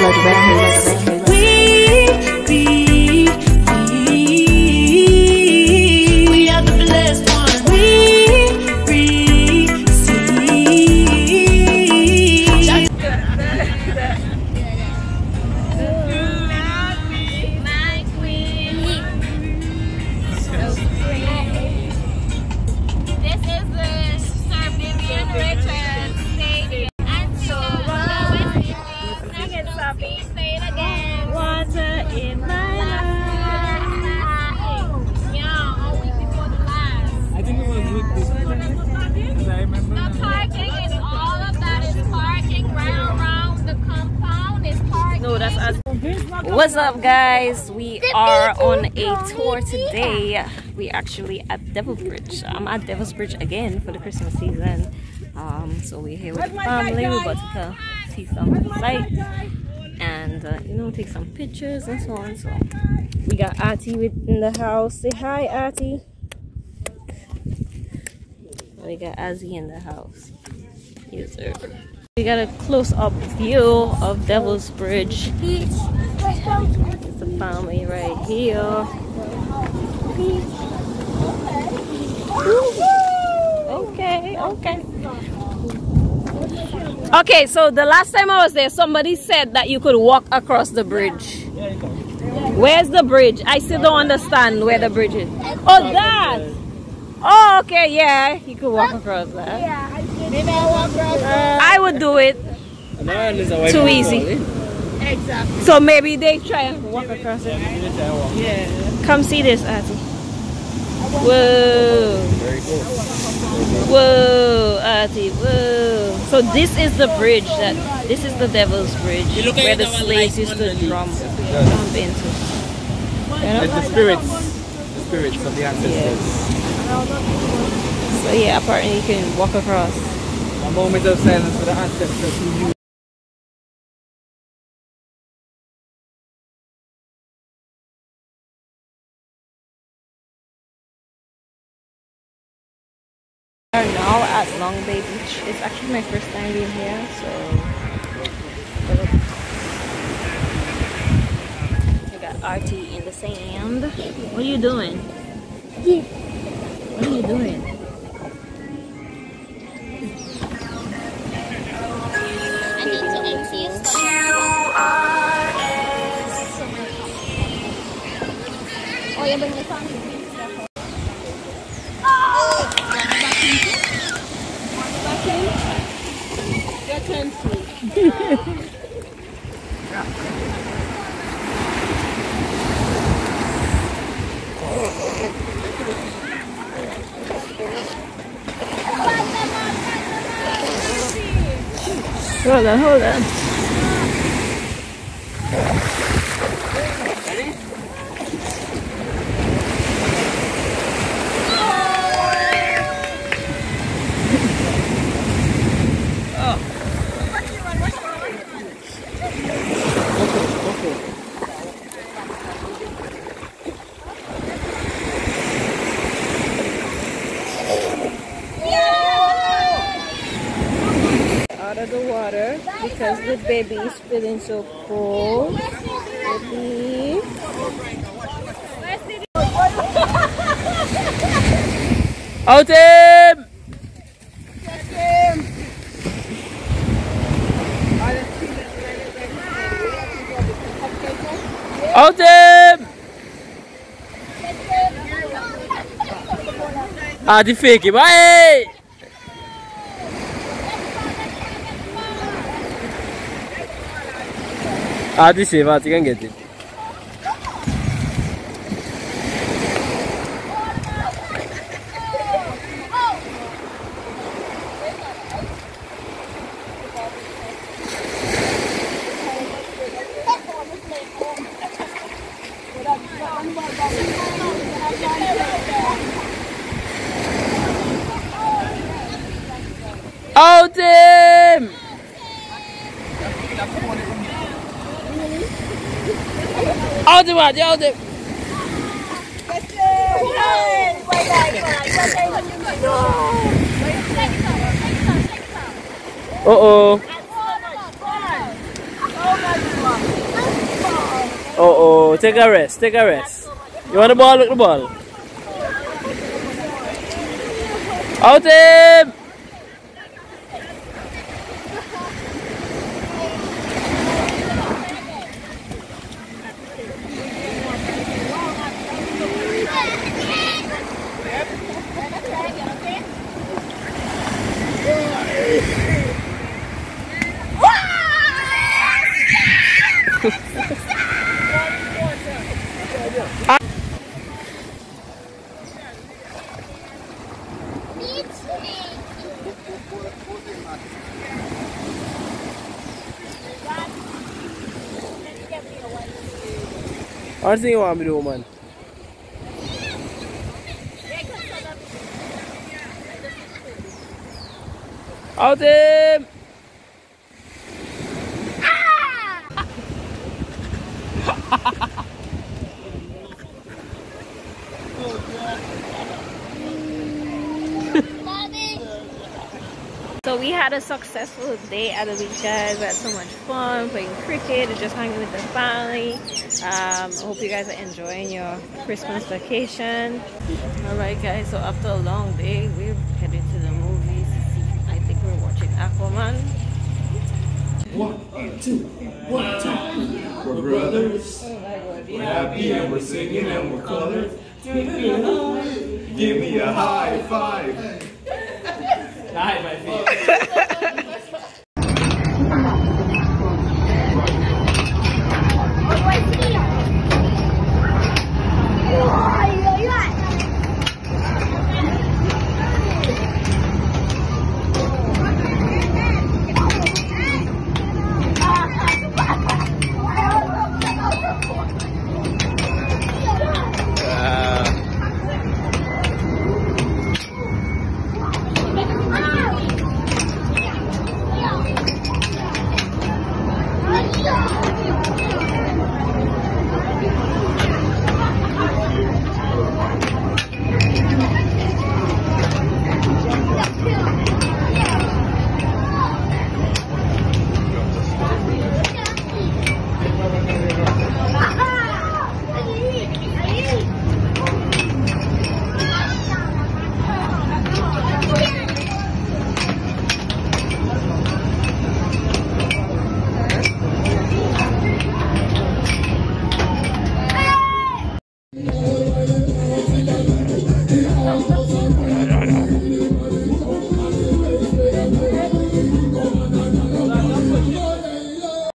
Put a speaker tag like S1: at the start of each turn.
S1: We are the blessed ones. We
S2: My queen. This is the Sir Vivian Richards Stadium. And so, sing it, Sophie. Say it again.
S1: water in my life.
S2: Yeah, a week before the last.
S3: I think it was with this. Because I remember.
S2: The parking is all of that is parking right around the compound. Is parking.
S1: No, that's us. What's up, guys? We are on a tour today. We actually at Devil's Bridge. I'm at Devil's Bridge again for the Christmas season. So we're here with the family. We're about to come see some sights and you know, take some pictures and so on. So we got Auntie in the house. Say hi, Auntie. We got Azzy in the house. Yes, sir. We got a close-up view of Devil's Bridge. It's the family right here. Okay, okay. Okay, so the last time I was there, somebody said that you could walk across the bridge. Where's the bridge? I still don't understand where the bridge is. Oh, that! Oh, okay, yeah, you could walk across that. I would do it. Too easy.
S4: Exactly.
S1: So maybe they try and walk across it.
S4: Yeah.
S1: Come see this, Auntie. Whoa.
S3: Very cool.
S1: Whoa, Auntie, whoa. So this is the bridge this is the Devil's Bridge where the slaves used to jump into.
S3: It's the spirits of the ancestors.
S1: Yes. So yeah, apparently you can walk across.
S3: A moment of silence for the ancestors who knew.
S1: We are now at Long Bay Beach. It's actually my first time being here, so I got RT in the sand. What are you doing? What are you doing?
S2: I need to empty your stuff. Oh, you're bringing the song?
S1: Hold on, hold on. Out of the water because the baby is feeling so cold. Baby.
S3: Out him! Out him! Ah, the fake him. Hey! Ah, the save, you can get it. Out him! Out him, out him! Uh-oh. Oh, take a rest, take a rest. You want the ball? Look the ball. Out him! What do you want me to do, man? Out him!
S1: So we had a successful day at the beach, guys. We had so much fun playing cricket and just hanging with the family. I hope you guys are enjoying your Christmas vacation. Alright guys, so after a long day, we're heading to the movies. I think we're watching Aquaman.
S5: 1, 2, 1, 2. We're brothers. We're happy and we're singing and we're colored. Give me a high five.
S3: High five.